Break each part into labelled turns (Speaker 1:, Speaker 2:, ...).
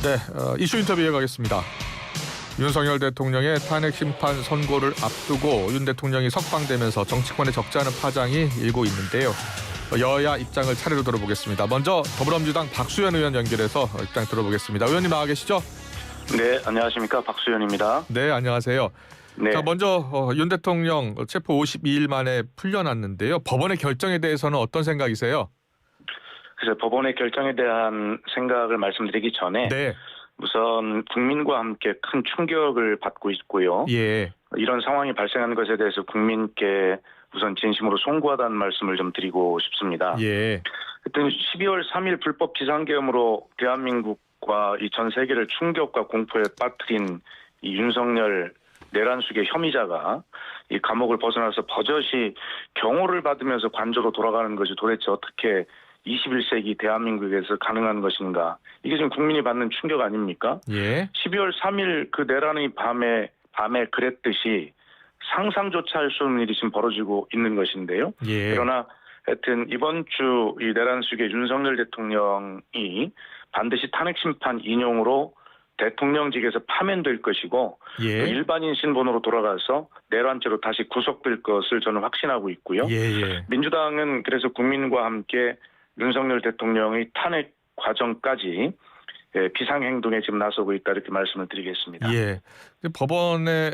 Speaker 1: 네, 이슈 인터뷰 이어가겠습니다. 윤석열 대통령의 탄핵 심판 선고를 앞두고 윤 대통령이 석방되면서 정치권에 적지 않은 파장이 일고 있는데요. 여야 입장을 차례로 들어보겠습니다. 먼저 더불어민주당 박수현 의원 연결해서 입장 들어보겠습니다. 의원님 나와 계시죠?
Speaker 2: 네, 안녕하십니까. 박수현입니다.
Speaker 1: 네, 안녕하세요.
Speaker 2: 네.
Speaker 1: 자, 먼저 윤 대통령 체포 52일 만에 풀려났는데요. 법원의 결정에 대해서는 어떤 생각이세요?
Speaker 2: 그래서 법원의 결정에 대한 생각을 말씀드리기 전에
Speaker 1: 네.
Speaker 2: 우선 국민과 함께 큰 충격을 받고 있고요.
Speaker 1: 예.
Speaker 2: 이런 상황이 발생한 것에 대해서 국민께 우선 진심으로 송구하다는 말씀을 좀 드리고 싶습니다.
Speaker 1: 예.
Speaker 2: 하여튼 12월 3일 불법 비상계엄으로 대한민국과 이 전 세계를 충격과 공포에 빠뜨린 이 윤석열 내란숙의 혐의자가 이 감옥을 벗어나서 버젓이 경호를 받으면서 관저로 돌아가는 것이 도대체 어떻게 21세기 대한민국에서 가능한 것인가. 이게 지금 국민이 받는 충격 아닙니까?
Speaker 1: 예.
Speaker 2: 12월 3일 그 내란의 밤에 그랬듯이 상상조차 할 수 없는 일이 지금 벌어지고 있는 것인데요.
Speaker 1: 예.
Speaker 2: 그러나 하여튼 이번 주 이 내란 속의 윤석열 대통령이 반드시 탄핵 심판 인용으로 대통령직에서 파면될 것이고
Speaker 1: 예.
Speaker 2: 또 일반인 신분으로 돌아가서 내란죄로 다시 구속될 것을 저는 확신하고 있고요.
Speaker 1: 예.
Speaker 2: 민주당은 그래서 국민과 함께 윤석열 대통령의 탄핵 과정까지 비상행동에 지금 나서고 있다 이렇게 말씀을 드리겠습니다.
Speaker 1: 예. 법원의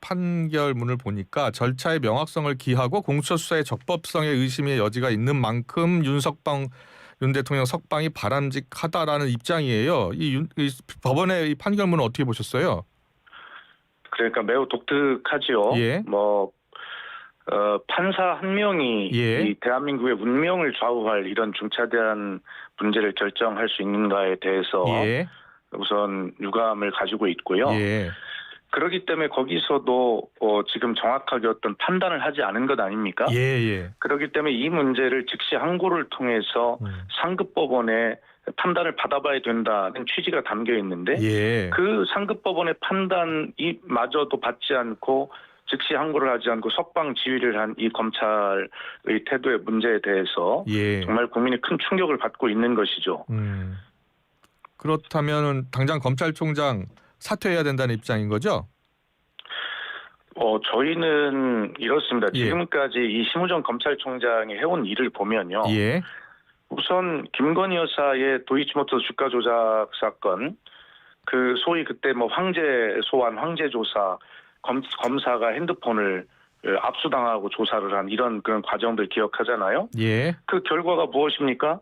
Speaker 1: 판결문을 보니까 절차의 명확성을 기하고 공수처 수사의 적법성에 의심의 여지가 있는 만큼 윤 대통령 석방이 바람직하다라는 입장이에요. 이 법원의 이 판결문은 어떻게 보셨어요?
Speaker 2: 그러니까 매우 독특하지요.
Speaker 1: 예.
Speaker 2: 판사 한 명이
Speaker 1: 예.
Speaker 2: 이 대한민국의 운명을 좌우할 이런 중차대한 문제를 결정할 수 있는가에 대해서
Speaker 1: 예.
Speaker 2: 우선 유감을 가지고 있고요.
Speaker 1: 예.
Speaker 2: 그렇기 때문에 거기서도 지금 정확하게 어떤 판단을 하지 않은 것 아닙니까?
Speaker 1: 예.
Speaker 2: 그렇기 때문에 이 문제를 즉시 항고를 통해서 상급법원의 판단을 받아봐야 된다는 취지가 담겨 있는데
Speaker 1: 예.
Speaker 2: 그 상급법원의 판단이 마저도 받지 않고 즉시 항고를 하지 않고 석방 지휘를 한 이 검찰의 태도의 문제에 대해서
Speaker 1: 예.
Speaker 2: 정말 국민이 큰 충격을 받고 있는 것이죠.
Speaker 1: 그렇다면 당장 검찰총장 사퇴해야 된다는 입장인 거죠?
Speaker 2: 저희는 이렇습니다.
Speaker 1: 예.
Speaker 2: 지금까지 이 심우정 검찰총장이 해온 일을 보면요.
Speaker 1: 예.
Speaker 2: 우선 김건희 여사의 도이치모터스 주가 조작 사건, 그 소위 그때 황제 소환, 황제 조사, 검사가 핸드폰을 압수당하고 조사를 한 이런 그런 과정들 기억하잖아요.
Speaker 1: 예.
Speaker 2: 그 결과가 무엇입니까?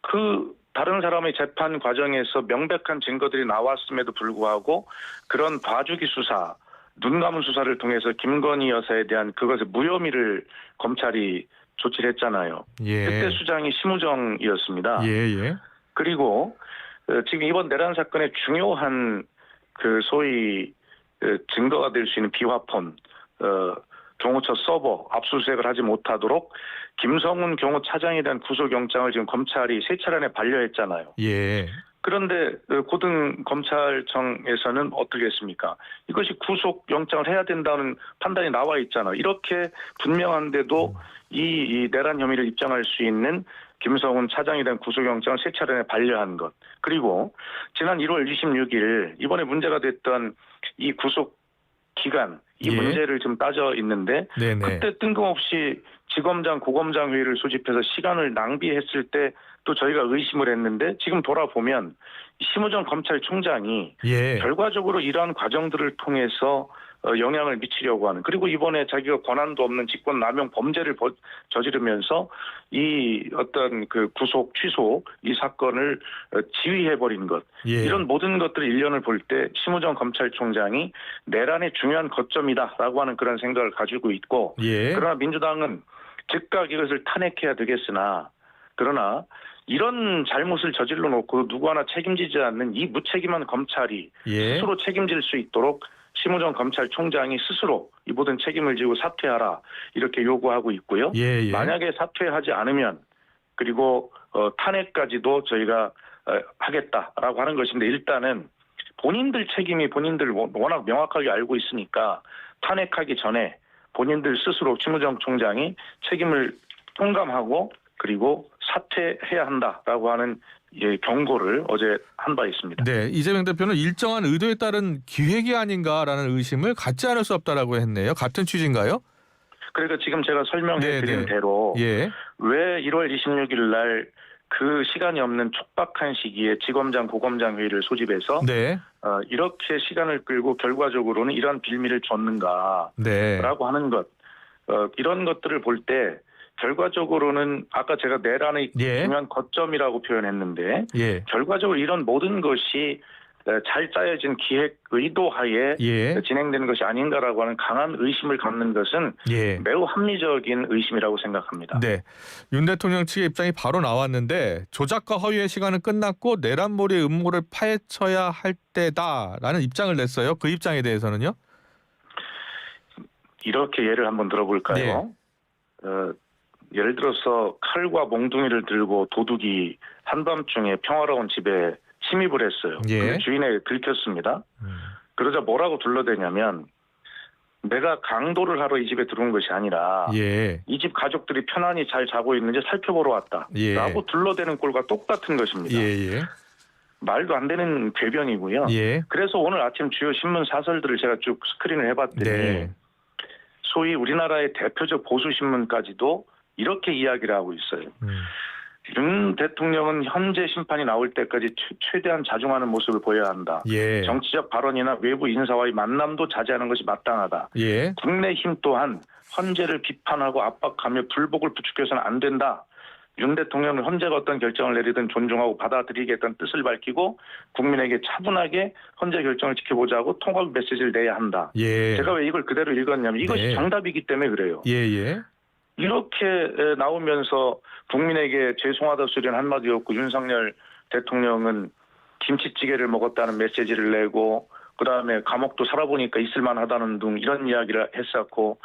Speaker 2: 그 다른 사람의 재판 과정에서 명백한 증거들이 나왔음에도 불구하고 그런 봐주기 수사, 눈 감은 수사를 통해서 김건희 여사에 대한 그것의 무혐의를 검찰이 조치를 했잖아요.
Speaker 1: 예.
Speaker 2: 그때 수장이 심우정이었습니다.
Speaker 1: 예.
Speaker 2: 그리고 지금 이번 내란 사건의 중요한 그 소위 증거가 될 수 있는 비화폰, 경호처 서버 압수수색을 하지 못하도록 김성훈 경호차장에 대한 구속영장을 지금 검찰이 3차례 반려했잖아요.
Speaker 1: 예.
Speaker 2: 그런데 고등검찰청에서는 어떻게 했습니까? 이것이 구속영장을 해야 된다는 판단이 나와 있잖아요. 이렇게 분명한데도 이 내란 혐의를 입증할 수 있는 김성훈 차장에 대한 구속영장을 3차례 반려한 것. 그리고 지난 1월 26일 이번에 문제가 됐던 이 구속 기간, 이
Speaker 1: 예.
Speaker 2: 문제를 좀 따져 있는데
Speaker 1: 네네.
Speaker 2: 그때 뜬금없이 지검장, 고검장 회의를 소집해서 시간을 낭비했을 때 또 저희가 의심을 했는데 지금 돌아보면 심우정 검찰총장이
Speaker 1: 예.
Speaker 2: 결과적으로 이러한 과정들을 통해서 영향을 미치려고 하는, 그리고 이번에 자기가 권한도 없는 직권남용 범죄를 저지르면서 이 어떤 그 구속 취소 이 사건을 지휘해버린 것,
Speaker 1: 예.
Speaker 2: 이런 모든 것들 일련을 볼 때 심우정 검찰총장이 내란의 중요한 거점이다라고 하는 그런 생각을 가지고 있고,
Speaker 1: 예.
Speaker 2: 그러나 민주당은 즉각 이것을 탄핵해야 되겠으나, 그러나 이런 잘못을 저질러 놓고 누구 하나 책임지지 않는 이 무책임한 검찰이
Speaker 1: 예.
Speaker 2: 스스로 책임질 수 있도록 심우정 검찰총장이 스스로 이 모든 책임을 지고 사퇴하라 이렇게 요구하고 있고요.
Speaker 1: 예.
Speaker 2: 만약에 사퇴하지 않으면 그리고 탄핵까지도 저희가 하겠다라고 하는 것인데, 일단은 본인들 책임이 본인들 워낙 명확하게 알고 있으니까 탄핵하기 전에 본인들 스스로 심우정 총장이 책임을 통감하고 그리고 사퇴해야 한다라고 하는 경고를 어제 한 바 있습니다.
Speaker 1: 네, 이재명 대표는 일정한 의도에 따른 기획이 아닌가라는 의심을 갖지 않을 수 없다라고 했네요. 같은 취지인가요?
Speaker 2: 그러니까 지금 제가 설명해 드린 대로
Speaker 1: 예.
Speaker 2: 왜 1월 26일 날 그 시간이 없는 촉박한 시기에 지검장, 고검장 회의를 소집해서
Speaker 1: 네.
Speaker 2: 이렇게 시간을 끌고 결과적으로는 이런 빌미를 줬는가라고
Speaker 1: 네.
Speaker 2: 하는 것, 이런 것들을 볼 때 결과적으로는 아까 제가 내란의
Speaker 1: 예.
Speaker 2: 중요한 거점이라고 표현했는데
Speaker 1: 예.
Speaker 2: 결과적으로 이런 모든 것이 잘 짜여진 기획 의도하에
Speaker 1: 예.
Speaker 2: 진행되는 것이 아닌가라고 하는 강한 의심을 갖는 것은
Speaker 1: 예.
Speaker 2: 매우 합리적인 의심이라고 생각합니다.
Speaker 1: 네. 윤 대통령 측의 입장이 바로 나왔는데 조작과 허위의 시간은 끝났고 내란몰이의 음모를 파헤쳐야 할 때다라는 입장을 냈어요. 그 입장에 대해서는요?
Speaker 2: 이렇게 예를 한번 들어볼까요? 예를 들어서 칼과 몽둥이를 들고 도둑이 한밤중에 평화로운 집에 침입을 했어요.
Speaker 1: 예.
Speaker 2: 근데 주인에게 들켰습니다. 그러자 뭐라고 둘러대냐면 내가 강도를 하러 이 집에 들어온 것이 아니라
Speaker 1: 예.
Speaker 2: 이 집 가족들이 편안히 잘 자고 있는지 살펴보러 왔다.
Speaker 1: 예.
Speaker 2: 라고 둘러대는 꼴과 똑같은 것입니다.
Speaker 1: 예.
Speaker 2: 말도 안 되는 궤변이고요.
Speaker 1: 예.
Speaker 2: 그래서 오늘 아침 주요 신문 사설들을 제가 쭉 스크린을 해봤더니
Speaker 1: 네.
Speaker 2: 소위 우리나라의 대표적 보수신문까지도 이렇게 이야기를 하고 있어요. 윤 대통령은 현재 심판이 나올 때까지 최대한 자중하는 모습을 보여야 한다.
Speaker 1: 예.
Speaker 2: 정치적 발언이나 외부 인사와의 만남도 자제하는 것이 마땅하다.
Speaker 1: 예.
Speaker 2: 국내힘 또한 헌재를 비판하고 압박하며 불복을 부추겨서는 안 된다. 윤 대통령은 헌재가 어떤 결정을 내리든 존중하고 받아들이겠다는 뜻을 밝히고 국민에게 차분하게 헌재 결정을 지켜보자고 통합 메시지를 내야 한다.
Speaker 1: 예.
Speaker 2: 제가 왜 이걸 그대로 읽었냐면 이것이
Speaker 1: 네.
Speaker 2: 정답이기 때문에 그래요.
Speaker 1: 예.
Speaker 2: 이렇게 나오면서 국민에게 죄송하다 소리는 한마디 없고 윤석열 대통령은 김치찌개를 먹었다는 메시지를 내고 그다음에 감옥도 살아보니까 있을만하다는 등 이런 이야기를 했었고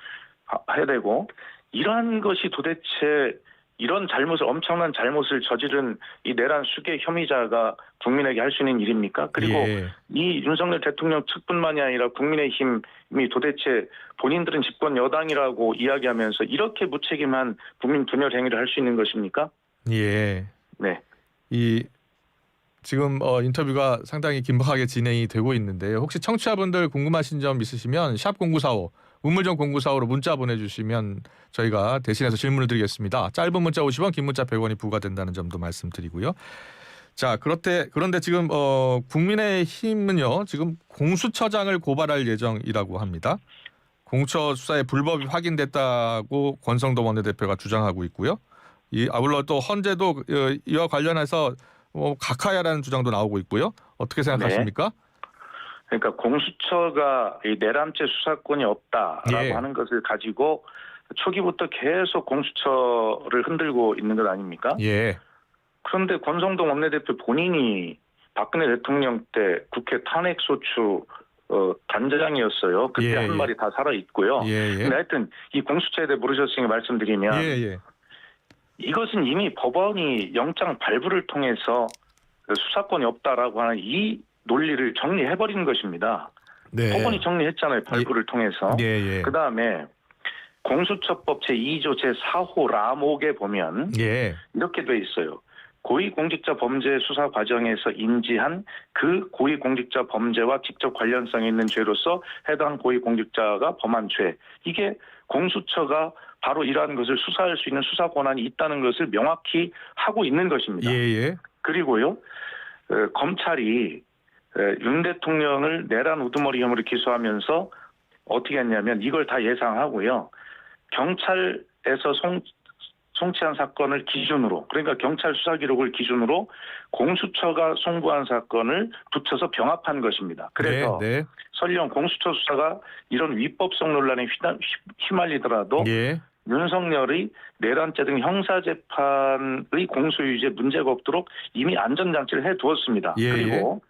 Speaker 2: 해야 되고 이러한 것이 도대체 이런 엄청난 잘못을 저지른 이 내란 수괴 혐의자가 국민에게 할 수 있는 일입니까? 그리고
Speaker 1: 예.
Speaker 2: 이 윤석열 대통령 측뿐만이 아니라 국민의힘이 도대체 본인들은 집권 여당이라고 이야기하면서 이렇게 무책임한 국민 분열 행위를 할 수 있는 것입니까?
Speaker 1: 예.
Speaker 2: 네.
Speaker 1: 지금 인터뷰가 상당히 긴박하게 진행이 되고 있는데요. 혹시 청취자분들 궁금하신 점 있으시면 샵 0945 우물정 0945로 문자 보내주시면 저희가 대신해서 질문을 드리겠습니다. 짧은 문자 50원, 긴 문자 100원이 부과된다는 점도 말씀드리고요. 자, 그런데 지금 국민의힘은요. 지금 공수처장을 고발할 예정이라고 합니다. 공수처 수사의 불법이 확인됐다고 권성도 원내대표가 주장하고 있고요. 아울러 또 헌재도 이와 관련해서 각하야라는 주장도 나오고 있고요. 어떻게 생각하십니까?
Speaker 2: 네. 그러니까 공수처가 이 내란죄 수사권이 없다라고
Speaker 1: 예.
Speaker 2: 하는 것을 가지고 초기부터 계속 공수처를 흔들고 있는 것 아닙니까?
Speaker 1: 예.
Speaker 2: 그런데 권성동 원내대표 본인이 박근혜 대통령 때 국회 탄핵소추 단장이었어요. 그때
Speaker 1: 예.
Speaker 2: 한 말이 다 살아 있고요.
Speaker 1: 예.
Speaker 2: 근데 하여튼 이 공수처에 대해 물으셨으니 말씀드리면
Speaker 1: 예.
Speaker 2: 이것은 이미 법원이 영장 발부를 통해서 수사권이 없다라고 하는 이 논리를 정리해버리는 것입니다.
Speaker 1: 네.
Speaker 2: 법원이 정리했잖아요. 발부를 통해서.
Speaker 1: 예.
Speaker 2: 그다음에 공수처법 제2조 제4호 라목에 보면
Speaker 1: 예.
Speaker 2: 이렇게 돼 있어요. 고위공직자 범죄 수사 과정에서 인지한 그 고위공직자 범죄와 직접 관련성이 있는 죄로서 해당 고위공직자가 범한 죄. 이게 공수처가 바로 이러한 것을 수사할 수 있는 수사 권한이 있다는 것을 명확히 하고 있는 것입니다.
Speaker 1: 예.
Speaker 2: 그리고요. 검찰이 윤 대통령을 내란 우두머리 혐의로 기소하면서 어떻게 했냐면 이걸 다 예상하고요. 경찰에서 송치한 사건을 기준으로 그러니까 경찰 수사 기록을 기준으로 공수처가 송부한 사건을 붙여서 병합한 것입니다. 그래서
Speaker 1: 네.
Speaker 2: 설령 공수처 수사가 이런 위법성 논란에 휘말리더라도
Speaker 1: 예.
Speaker 2: 윤석열의 내란죄 등 형사재판의 공소유지에 문제가 없도록 이미 안전장치를 해두었습니다.
Speaker 1: 예.
Speaker 2: 그리고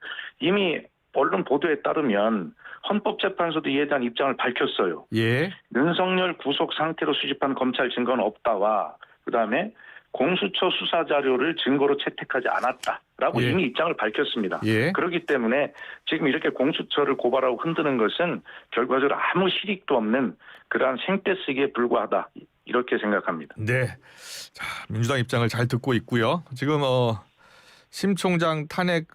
Speaker 2: 이미 언론 보도에 따르면 헌법재판소도 이에 대한 입장을 밝혔어요.
Speaker 1: 예.
Speaker 2: 윤석열 구속 상태로 수집한 검찰 증거는 없다와 그다음에 공수처 수사 자료를 증거로 채택하지 않았다라고
Speaker 1: 예.
Speaker 2: 이미 입장을 밝혔습니다.
Speaker 1: 예.
Speaker 2: 그렇기 때문에 지금 이렇게 공수처를 고발하고 흔드는 것은 결과적으로 아무 실익도 없는 그러한 생떼쓰기에 불과하다. 이렇게 생각합니다.
Speaker 1: 네. 자, 민주당 입장을 잘 듣고 있고요. 지금 심 총장 탄핵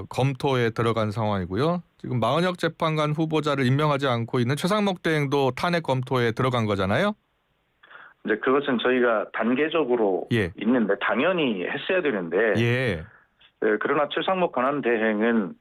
Speaker 1: 검토에 들어간 상황이고요. 지금 마은혁 재판관 후보자를 임명하지 않고 있는 최상목 대행도 탄핵 검토에 들어간 거잖아요.
Speaker 2: 이제 그것은 저희가 단계적으로
Speaker 1: 예.
Speaker 2: 있는데 당연히 했어야 되는데
Speaker 1: 예.
Speaker 2: 그러나 최상목 권한대행은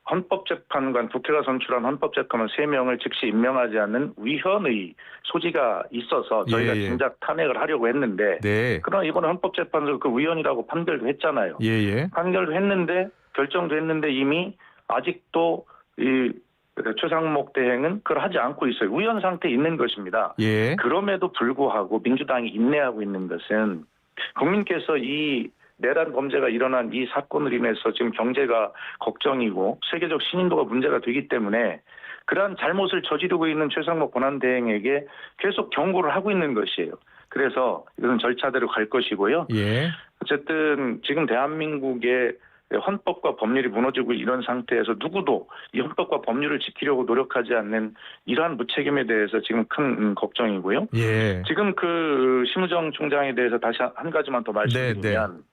Speaker 2: 헌법재판관 국회가 선출한 헌법재판관 3명을 즉시 임명하지 않는 위헌의 소지가 있어서 저희가
Speaker 1: 예, 예.
Speaker 2: 진작 탄핵을 하려고 했는데
Speaker 1: 네.
Speaker 2: 그러나 이번에 헌법재판소 그 위헌이라고 판결도 했잖아요.
Speaker 1: 예.
Speaker 2: 판결도 했는데 결정도 했는데 이미 아직도 이 최상목 대행은 그걸 하지 않고 있어요. 위헌 상태에 있는 것입니다.
Speaker 1: 예.
Speaker 2: 그럼에도 불구하고 민주당이 인내하고 있는 것은 국민께서 이 내란 범죄가 일어난 이 사건으로 인해서 지금 경제가 걱정이고 세계적 신인도가 문제가 되기 때문에 그러한 잘못을 저지르고 있는 최상목 권한대행에게 계속 경고를 하고 있는 것이에요. 그래서 이것은 절차대로 갈 것이고요.
Speaker 1: 예.
Speaker 2: 어쨌든 지금 대한민국의 헌법과 법률이 무너지고 이런 상태에서 누구도 이 헌법과 법률을 지키려고 노력하지 않는 이러한 무책임에 대해서 지금 큰 걱정이고요.
Speaker 1: 예.
Speaker 2: 지금 그 심우정 총장에 대해서 다시 한 가지만 더 말씀드리면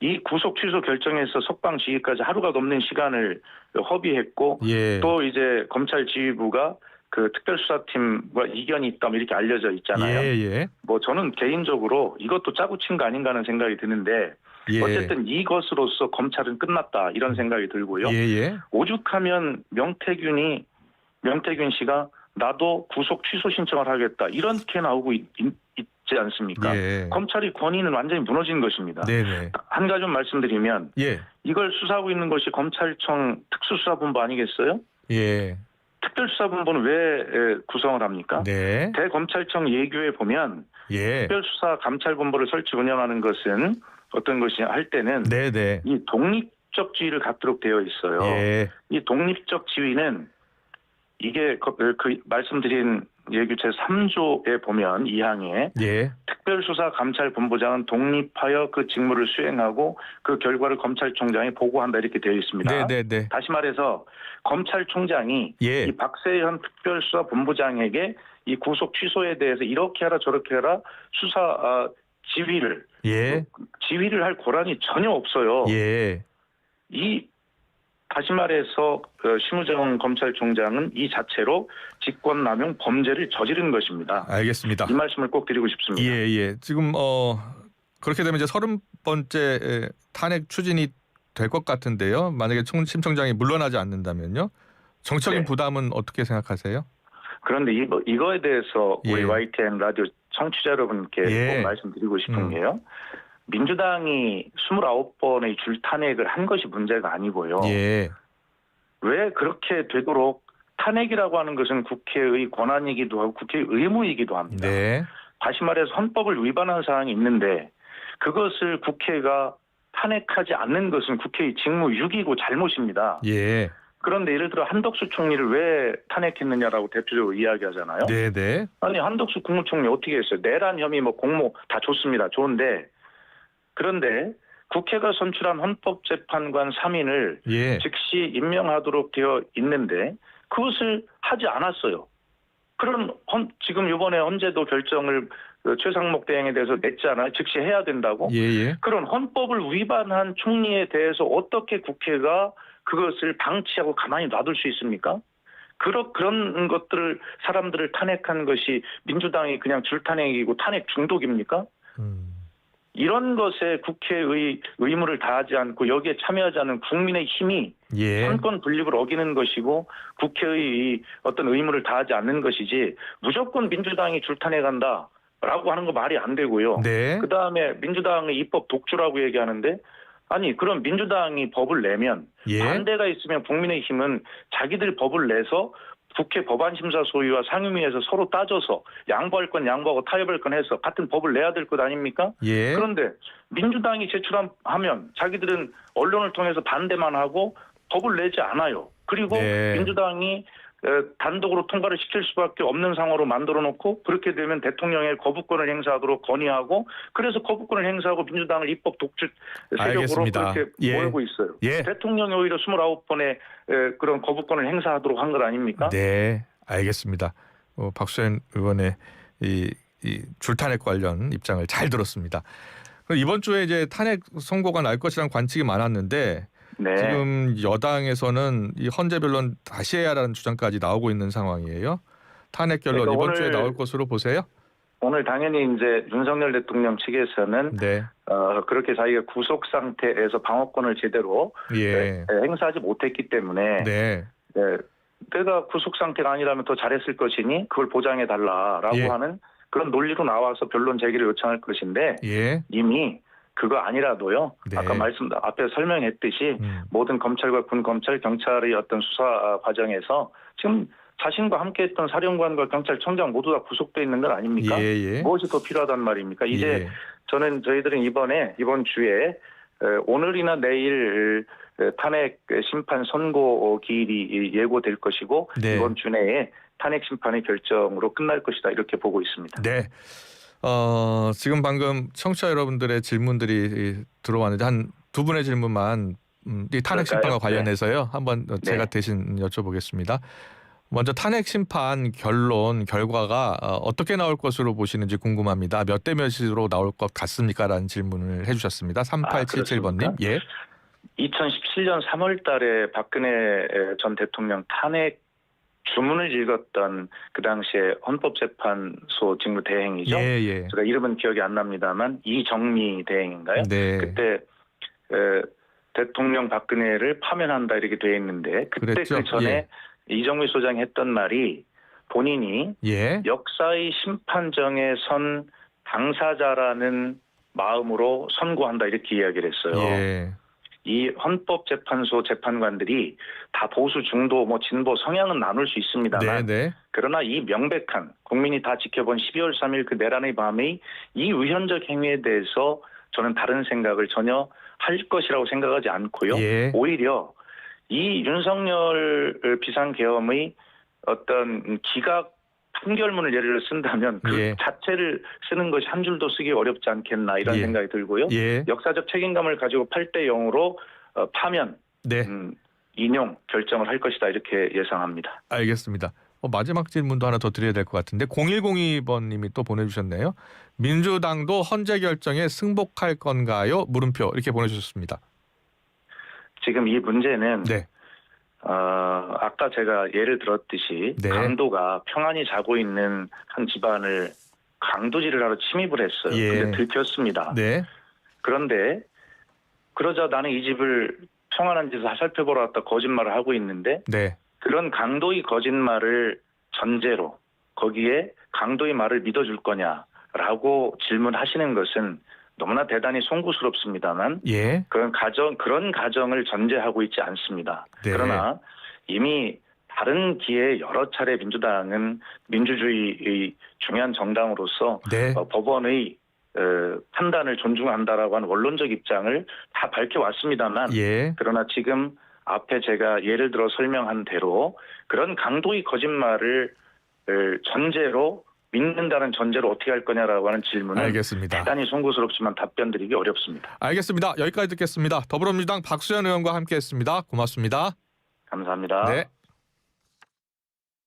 Speaker 2: 이 구속 취소 결정에서 석방 지휘까지 하루가 넘는 시간을 허비했고
Speaker 1: 예.
Speaker 2: 또 이제 검찰 지휘부가 그 특별수사팀과 이견이 있다 이렇게 알려져 있잖아요.
Speaker 1: 예.
Speaker 2: 뭐 저는 개인적으로 이것도 짜고 친 거 아닌가 하는 생각이 드는데
Speaker 1: 예.
Speaker 2: 어쨌든 이것으로서 검찰은 끝났다 이런 생각이 들고요.
Speaker 1: 예.
Speaker 2: 오죽하면 명태균 씨가 나도 구속 취소 신청을 하겠다 이렇게 나오고 있지 않습니까?
Speaker 1: 예.
Speaker 2: 검찰의 권위는 완전히 무너진 것입니다.
Speaker 1: 네네.
Speaker 2: 한 가지 말씀드리면
Speaker 1: 예.
Speaker 2: 이걸 수사하고 있는 것이 검찰청 특수수사본부 아니겠어요?
Speaker 1: 예.
Speaker 2: 특별수사본부는 왜 구성을 합니까?
Speaker 1: 네.
Speaker 2: 대검찰청 예규에 보면
Speaker 1: 예.
Speaker 2: 특별수사 감찰본부를 설치 운영하는 것은 어떤 것이 할 때는
Speaker 1: 네네.
Speaker 2: 이 독립적 지위를 갖도록 되어 있어요.
Speaker 1: 예.
Speaker 2: 이 독립적 지위는 이게 그 말씀드린 예규 제3조에 보면 2항에
Speaker 1: 예.
Speaker 2: 특별수사감찰본부장은 독립하여 그 직무를 수행하고 그 결과를 검찰총장에 보고한다 이렇게 되어 있습니다.
Speaker 1: 네네네.
Speaker 2: 다시 말해서 검찰총장이
Speaker 1: 예.
Speaker 2: 이 박세현 특별수사본부장에게 이 구속 취소에 대해서 이렇게 하라 저렇게 하라 수사 지휘를
Speaker 1: 예.
Speaker 2: 지휘를 할 권한이 전혀 없어요.
Speaker 1: 예.
Speaker 2: 이 다시 말해서 심우정 검찰총장은 이 자체로 직권남용 범죄를 저지른 것입니다.
Speaker 1: 알겠습니다.
Speaker 2: 이 말씀을 꼭 드리고 싶습니다.
Speaker 1: 예. 지금 그렇게 되면 이제 30번째 탄핵 추진이 될 것 같은데요. 만약에 심 총장이 물러나지 않는다면요. 정치적인
Speaker 2: 네.
Speaker 1: 부담은 어떻게 생각하세요?
Speaker 2: 그런데 이거에 대해서 우리
Speaker 1: 예.
Speaker 2: YTN 라디오 청취자 여러분께
Speaker 1: 예.
Speaker 2: 꼭 말씀드리고 싶은 게요. 민주당이 29번의 줄 탄핵을 한 것이 문제가 아니고요.
Speaker 1: 예.
Speaker 2: 왜 그렇게 되도록 탄핵이라고 하는 것은 국회의 권한이기도 하고 국회의 의무이기도 합니다.
Speaker 1: 네.
Speaker 2: 다시 말해서 헌법을 위반한 사항이 있는데 그것을 국회가 탄핵하지 않는 것은 국회의 직무유기고 잘못입니다.
Speaker 1: 예.
Speaker 2: 그런데 예를 들어 한덕수 총리를 왜 탄핵했느냐라고 대표적으로 이야기하잖아요.
Speaker 1: 네네.
Speaker 2: 아니 한덕수 국무총리 어떻게 했어요? 내란 혐의 뭐 공모 다 좋습니다. 좋은데 그런데 국회가 선출한 헌법재판관 3인을
Speaker 1: 예.
Speaker 2: 즉시 임명하도록 되어 있는데 그것을 하지 않았어요. 그럼 지금 이번에 헌재도 결정을 최상목 대행에 대해서 냈잖아요. 즉시 해야 된다고.
Speaker 1: 예.
Speaker 2: 그런 헌법을 위반한 총리에 대해서 어떻게 국회가 그것을 방치하고 가만히 놔둘 수 있습니까? 그런 것들을 사람들을 탄핵한 것이 민주당이 그냥 줄탄핵이고 탄핵 중독입니까? 이런 것에 국회의 의무를 다하지 않고 여기에 참여하지 않은 국민의 힘이
Speaker 1: 예.
Speaker 2: 상권 분립을 어기는 것이고 국회의 어떤 의무를 다하지 않는 것이지 무조건 민주당이 줄탄핵한다라고 하는 거 말이 안 되고요.
Speaker 1: 네.
Speaker 2: 그다음에 민주당의 입법 독주라고 얘기하는데 아니 그럼 민주당이 법을 내면
Speaker 1: 예.
Speaker 2: 반대가 있으면 국민의힘은 자기들 법을 내서 국회 법안심사 소위와 상임위에서 서로 따져서 양보할 건 양보하고 타협할 건 해서 같은 법을 내야 될 것 아닙니까?
Speaker 1: 예.
Speaker 2: 그런데 민주당이 제출하면 자기들은 언론을 통해서 반대만 하고 법을 내지 않아요. 그리고
Speaker 1: 네.
Speaker 2: 민주당이 단독으로 통과를 시킬 수밖에 없는 상황으로 만들어 놓고 그렇게 되면 대통령의 거부권을 행사하도록 건의하고 그래서 거부권을 행사하고 민주당을 입법 독주 세력으로
Speaker 1: 알겠습니다.
Speaker 2: 그렇게
Speaker 1: 예.
Speaker 2: 몰고 있어요.
Speaker 1: 예.
Speaker 2: 대통령이 오히려 29번의 그런 거부권을 행사하도록 한 것 아닙니까?
Speaker 1: 네. 알겠습니다. 박수현 의원의 이 줄탄핵 관련 입장을 잘 들었습니다. 그럼 이번 주에 이제 탄핵 선고가 날 것이라는 관측이 많았는데
Speaker 2: 네.
Speaker 1: 지금 여당에서는 이 헌재 변론 다시 해야라는 주장까지 나오고 있는 상황이에요. 탄핵 결론
Speaker 2: 그러니까
Speaker 1: 이번 주에 나올 것으로 보세요?
Speaker 2: 오늘 당연히 이제 윤석열 대통령 측에서는
Speaker 1: 네.
Speaker 2: 그렇게 자기가 구속 상태에서 방어권을 제대로
Speaker 1: 예.
Speaker 2: 행사하지 못했기 때문에
Speaker 1: 네.
Speaker 2: 내가 구속 상태가 아니라면 더 잘했을 것이니 그걸 보장해 달라라고
Speaker 1: 예.
Speaker 2: 하는 그런 논리로 나와서 변론 제기를 요청할 것인데
Speaker 1: 예.
Speaker 2: 이미 그거 아니라도요.
Speaker 1: 네.
Speaker 2: 아까 앞에 설명했듯이 모든 검찰과 군 검찰 경찰의 어떤 수사 과정에서 지금 자신과 함께했던 사령관과 경찰청장 모두 다 구속돼 있는 건 아닙니까?
Speaker 1: 예.
Speaker 2: 무엇이 더 필요하단 말입니까? 이제
Speaker 1: 예.
Speaker 2: 저희들은 이번 주에 오늘이나 내일 탄핵 심판 선고 기일이 예고될 것이고
Speaker 1: 네.
Speaker 2: 이번 주 내에 탄핵 심판의 결정으로 끝날 것이다 이렇게 보고 있습니다.
Speaker 1: 네. 지금 방금 청취자 여러분들의 질문들이 들어왔는데 한 두 분의 질문만 이 탄핵 심판과 관련해서요. 한번 제가 대신 여쭤보겠습니다. 먼저 탄핵 심판 결과가 어떻게 나올 것으로 보시는지 궁금합니다. 몇 대 몇으로 나올 것 같습니까? 라는 질문을 해주셨습니다. 3877번님. 예.
Speaker 2: 2017년 3월 달에 박근혜 전 대통령 탄핵 주문을 읽었던 그 당시에 헌법재판소 직무대행이죠.
Speaker 1: 예.
Speaker 2: 제가 이름은 기억이 안 납니다만 이정미 대행인가요?
Speaker 1: 네.
Speaker 2: 그때 대통령 박근혜를 파면한다 이렇게 돼 있는데 그때
Speaker 1: 그랬죠?
Speaker 2: 그 전에 이정미 소장이 했던 말이 본인이 역사의 심판정에 선 당사자라는 마음으로 선고한다 이렇게 이야기를 했어요. 이 헌법재판소 재판관들이 다 보수, 중도, 진보 성향은 나눌 수 있습니다만 그러나 이 명백한 국민이 다 지켜본 12월 3일 그 내란의 밤의 이 위헌적 행위에 대해서 저는 다른 생각을 전혀 할 것이라고 생각하지 않고요. 오히려 이 윤석열 비상계엄의 어떤 기각 판결문을 예를 들어 쓴다면 그 자체를 쓰는 것이 한 줄도 쓰기 어렵지 않겠나 이런 생각이 들고요. 역사적 책임감을 가지고 8대 0으로 파면, 인용 결정을 할 것이다 이렇게 예상합니다.
Speaker 1: 알겠습니다. 마지막 질문도 하나 더 드려야 될 것 같은데 0102번님이 또 보내주셨네요. 민주당도 헌재 결정에 승복할 건가요? 물음표 이렇게 보내주셨습니다.
Speaker 2: 지금 이 문제는 아까 제가 예를 들었듯이 강도가 평안히 자고 있는 한 집안을 강도질을 하러 침입을 했어요. 근데 들켰습니다. 그런데 그러자 나는 이 집을 평안한 집에서 살펴보러 왔다 거짓말을 하고 있는데 그런 강도의 거짓말을 전제로 거기에 강도의 말을 믿어줄 거냐라고 질문하시는 것은 너무나 대단히 송구스럽습니다만 그런 가정을 전제하고 있지 않습니다. 그러나 이미 다른 기회에 여러 차례 민주당은 민주주의의 중요한 정당으로서 법원의 판단을 존중한다라고 하는 원론적 입장을 다 밝혀왔습니다만 그러나 지금 앞에 제가 예를 들어 설명한 대로 그런 강도의 거짓말을 전제로 믿는다는 전제로 어떻게 할 거냐라고 하는 질문은
Speaker 1: 알겠습니다.
Speaker 2: 대단히 송구스럽지만 답변드리기 어렵습니다.
Speaker 1: 알겠습니다. 여기까지 듣겠습니다. 더불어민주당 박수현 의원과 함께했습니다. 고맙습니다.
Speaker 2: 감사합니다.
Speaker 1: 네.